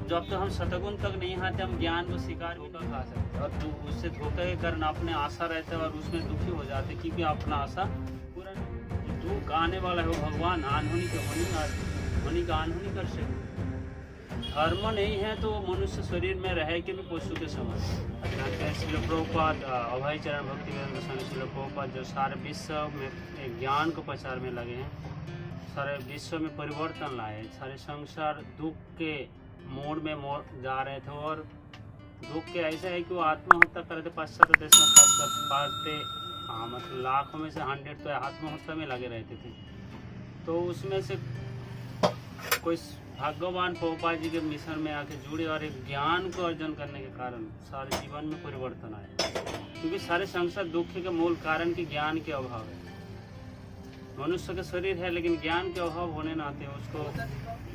जब तक हम शतगुण तक नहीं आते हम ज्ञान को स्वीकार भी नहीं खा सकते, और उससे धोखे के कारण अपने आशा रहते हैं और उसमें दुखी हो जाते, क्योंकि अपना आशा पूरा नहीं। दुख आने वाला है वो भगवान अनहोनी के होनी का अनहोनी कर सकते। धर्म नहीं है तो मनुष्य शरीर में रहे के भी पशु के समान। श्रील प्रभुपाद अभय चरण भक्ति वेदांत स्वामी श्रील प्रभुपाद जो सारे विश्व में ज्ञान को प्रचार में लगे हैं, सारे विश्व में परिवर्तन लाए, सारे संसार दुख के मोड़ में जा रहे थे, और दुख के ऐसे है कि वो आत्महत्या कर रहे थे। पाश्चात्य देश में खासकर पाते मतलब लाखों में से 100 तो आत्महत्या में लगे रहते थे। तो उसमें से कोई भगवान प्रभुपाद जी के मिशन में आके जुड़े और एक ज्ञान को अर्जन करने के कारण सारे जीवन में परिवर्तन आया, क्योंकि सारे संसार दुख के मूल कारण के ज्ञान के अभाव है। मनुष्य का शरीर है लेकिन ज्ञान के अभाव होने नाते उसको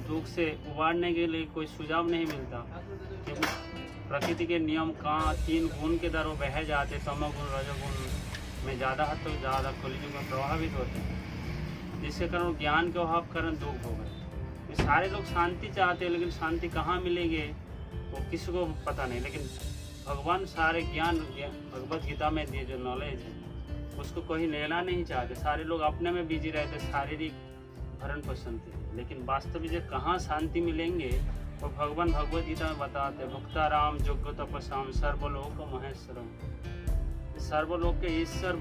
दुख से उबारने के लिए कोई सुझाव नहीं मिलता, क्योंकि प्रकृति के नियम कहाँ 3 गुण के द्वारा बह जाते, तमोगुण रजोगुण में ज़्यादा हद तक ज़्यादा कलयुग में प्रभावित होते हैं, जिसके कारण ज्ञान के अभाव कारण दुख हो गए। सारे लोग शांति चाहते हैं लेकिन शांति कहाँ मिलेगी वो किसी को पता नहीं, लेकिन भगवान सारे ज्ञान भगवत गीता में दिए जो नॉलेज है उसको कोई लेना नहीं चाहते। सारे लोग अपने में बिजी रहते, शारीरिक भरण पोषण थे, लेकिन वास्तविक कहाँ शांति मिलेंगे वो भगवान भगवत गीता में बताते। भक्ताराम योग्य तपस्याम सर्वलोक महेश्वरम, सर्वलोक के ईश्वर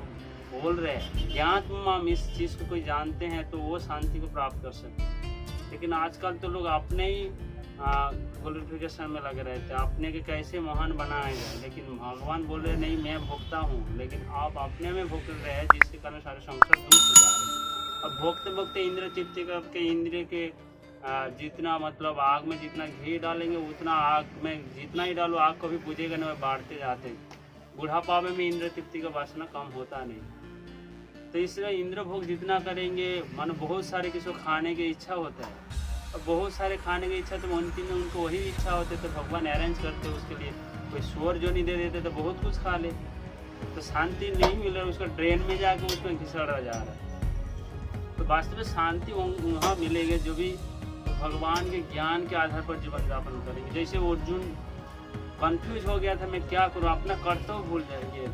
बोल रहे ज्ञातम, इस चीज़ को कोई जानते हैं तो वो शांति को प्राप्त कर सकते। लेकिन आजकल तो लोग अपने ही ग्लोरिफिकेशन में लगे रहते हैं, अपने के कैसे महान बनाए गए, लेकिन भगवान बोल रहे नहीं मैं भोगता हूँ, लेकिन आप अपने में भोग रहे हैं, जिसके कारण सारे संसार दूर हो जा रहे हैं। अब भोगते भोगते इंद्र तृप्ति करके इंद्रिय के जितना मतलब आग में जितना घी डालेंगे उतना आग में जितना ही डालो आग कभी बुझेगा नहीं, बाढ़ते जाते। बुढ़ापा में इंद्र तृप्ति का वासना कम होता नहीं, तो इसलिए इंद्र भोग जितना करेंगे मन बहुत सारे किसी को खाने की इच्छा होता है, और बहुत सारे खाने की इच्छा तो अंतिम में उनको वही इच्छा होते तो भगवान अरेंज करते उसके लिए कोई स्वर जो नहीं दे देते तो बहुत कुछ खा ले, तो शांति नहीं मिल रहा, उसका ड्रेन में जाके उसमें घिसड़ा जा रहा है। तो वास्तव में शांति वहाँ मिलेगी जो भी भगवान के ज्ञान के आधार पर जीवन यापन करेंगे। जैसे अर्जुन कंफ्यूज हो गया था मैं क्या करूँ, अपना कर्तव्य भूल गए थे,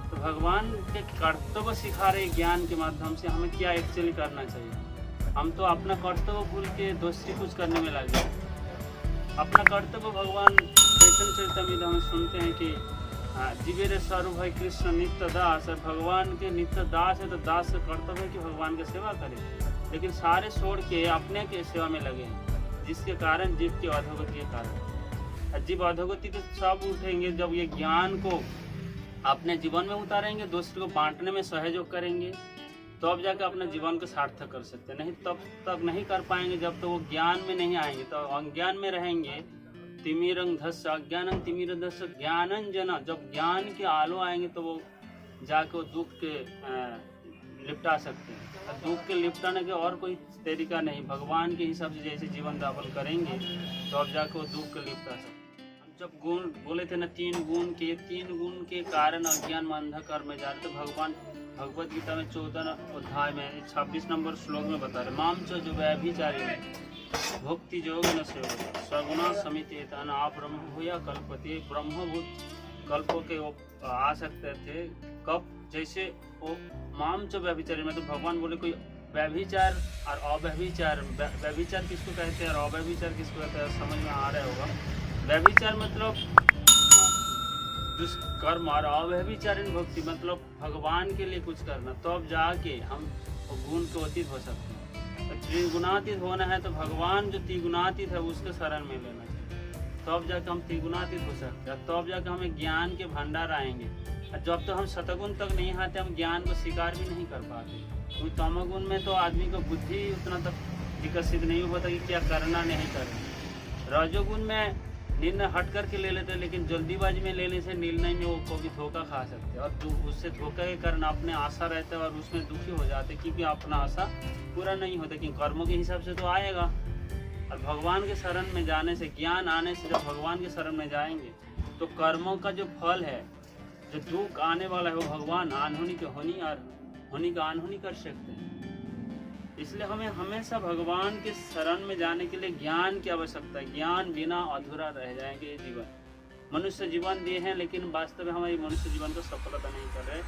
तो भगवान के कर्तव्य सिखा रहे ज्ञान के माध्यम से हमें क्या एक्चुअली करना चाहिए। हम तो अपना कर्तव्य भूल के दूसरी कुछ करने में लगे। अपना कर्तव्य भगवान चैतन्य चरितमृत हमें सुनते हैं कि जीवेर स्वरूप है कृष्ण नित्य दास, और भगवान के नित्य दास है तो दास का कर्तव्य है कि भगवान की सेवा करें, लेकिन सारे छोड़ के अपने के सेवा में लगे हैं, जिसके कारण जीव की अधोगति के कारण। जीव अधोगति तो सब उठेंगे जब ये ज्ञान को अपने जीवन में उतारेंगे, दूसरे को बांटने में सहयोग करेंगे, तो अब जाकर अपने जीवन को सार्थक कर सकते हैं। नहीं तब तक नहीं कर पाएंगे जब तो वो ज्ञान में नहीं आएंगे, तो अज्ञान में रहेंगे। तिमिरंग धस्य अज्ञानंग तिमिरधस्य ज्ञानंजना, जब ज्ञान के आलो आएंगे तो वो जाके वो दुख के लिपटा सकते हैं। दुख के लिपटाने के और कोई तरीका नहीं, भगवान के हिसाब से जैसे जीवन यापन करेंगे तो अब जाके वो दुख के लिपटा सकते। जब गुण बोले थे ना 3 गुण के कारण अज्ञान में अंधकार में जा रहे, तो भगवान भगवत गीता में 14 अध्याय में 26 नंबर श्लोक में बता रहे माम च जो व्यभिचारी भक्ति योग न से सगुणा समिति आप ब्रह्म हुआ कल्पते, ब्रह्मभूत कल्पों के वो आ सकते थे कब, जैसे वो माम च व्यभिचारी में तो भगवान बोले कोई व्यभिचार और अव्यभिचार, व्यभिचार किसको कहते हैं और अव्यभिचार किसको कहते हैं समझ में आ रहा होगा। व्यभिचार मतलब दुष्कर्म और अव्यभिचारिण भक्ति मतलब भगवान के लिए कुछ करना, तो अब जाके हम गुण को अतीत हो सकते हैं। तो त्रिगुणातीत होना है तो भगवान जो त्रिगुणातीत है उसके शरण में लेना चाहिए, तो अब जाके हम त्रिगुणातीत हो सकते हैं, तो अब जाके हमें ज्ञान के भंडार आएंगे। जब तो हम शतगुण तक नहीं आते हम ज्ञान को स्वीकार भी नहीं कर पाते, क्योंकि तमोगुण में तो आदमी को बुद्धि उतना तक विकसित नहीं हुआ था कि क्या करना नहीं करना। रजोगुण में निर्णय हट करके ले लेते हैं, लेकिन जल्दीबाजी में लेने से निर्णय में वो कभी धोखा खा सकते हैं, और उससे धोखे के कारण अपने आशा रहते हैं और उसमें दुखी हो जाते हैं, क्योंकि अपना आशा पूरा नहीं होता, क्योंकि कर्मों के हिसाब से तो आएगा। और भगवान के शरण में जाने से, ज्ञान आने से जब भगवान के शरण में जाएंगे तो कर्मों का जो फल है, जो दुख आने वाला है वो भगवान अनहोनी के होनी और होनी का अनहोनी कर सकते हैं। इसलिए हमें हमेशा भगवान के शरण में जाने के लिए ज्ञान की आवश्यकता है। ज्ञान बिना अधूरा रह जाएंगे ये जीवन। मनुष्य जीवन दिए हैं, लेकिन वास्तव में हमारी मनुष्य जीवन को सफलता नहीं कर रहे,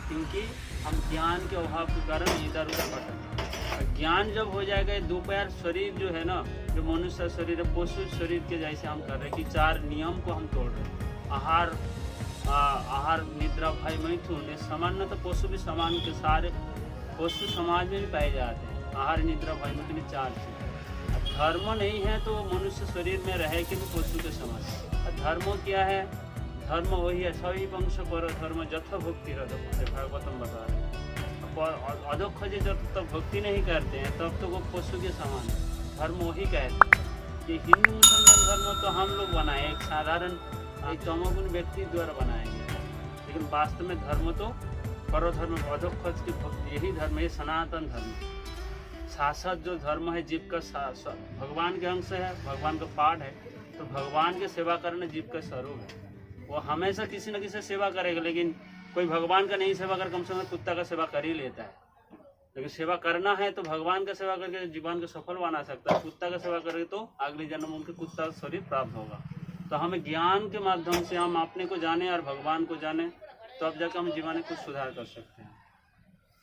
क्योंकि हम ज्ञान के अभाव के कारण इधर उधर भटक। ज्ञान जब हो जाएगा, दोपहर शरीर जो है ना, जो मनुष्य शरीर है, पशु शरीर के जैसे हम कर रहे हैं कि 4 नियम को हम तोड़ रहे हैं। आहार निद्रा भय मैथुन, ये सामान्य तो पशु भी समान के सारे पशु समाज में भी पाए जाते हैं। आहार निद्रा भय मैथुन 4 चीज। धर्म नहीं है तो मनुष्य शरीर में रहे कि पशु के समान। धर्म क्या है? धर्म वही है, सभी वंश पर धर्म जथ भक्ति भागवतम बता रहे हैं। अधोक्ष जब तक भक्ति नहीं करते हैं तब तो वो पशु के समान है। धर्म वही कहते हैं कि हिंदू मुसलमान धर्म तो हम लोग बनाए, एक साधारण एक तमोगुण व्यक्ति द्वारा बनाए गए, लेकिन वास्तव में धर्म तो परधर्म अधोक्ष की भक्ति, यही धर्म है, सनातन धर्म। शासक जो धर्म है, जीव का भगवान के अंश है, भगवान का पाठ है, तो भगवान की सेवा करना जीव का स्वरूप है। वो हमेशा किसी न किसी सेवा करेगा, लेकिन कोई भगवान का नहीं सेवा कर, कम से कम कुत्ता का सेवा कर ही लेता है। लेकिन सेवा करना है तो भगवान का सेवा करके जीवन को सफल बना सकता है। कुत्ता का सेवा करें तो अगले जन्म उनके कुत्ता शरीर प्राप्त होगा। तो हमें ज्ञान के माध्यम से हम अपने को जाने और भगवान को जाने, तो अब जाकर हम जीवन में कुछ सुधार कर सकते हैं।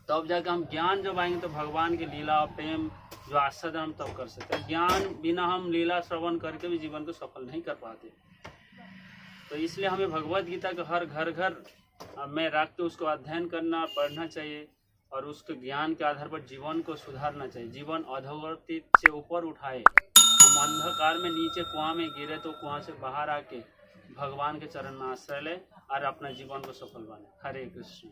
तो अब जाकर हम ज्ञान जब आएंगे तो भगवान की लीला प्रेम जो आस्वादन हम तब कर सकते हैं। ज्ञान बिना हम लीला श्रवण करके भी जीवन को सफल नहीं कर पाते। तो इसलिए हमें भगवत गीता को हर घर घर में रख के उसको अध्ययन करना, पढ़ना चाहिए, और उसके ज्ञान के आधार पर जीवन को सुधारना चाहिए। जीवन अधोगति से ऊपर उठाए। हम अंधकार में नीचे कुआं में गिरे तो कुआं से बाहर आके भगवान के चरण में आश्रय ले और अपना जीवन को सफल बने। हरे कृष्ण।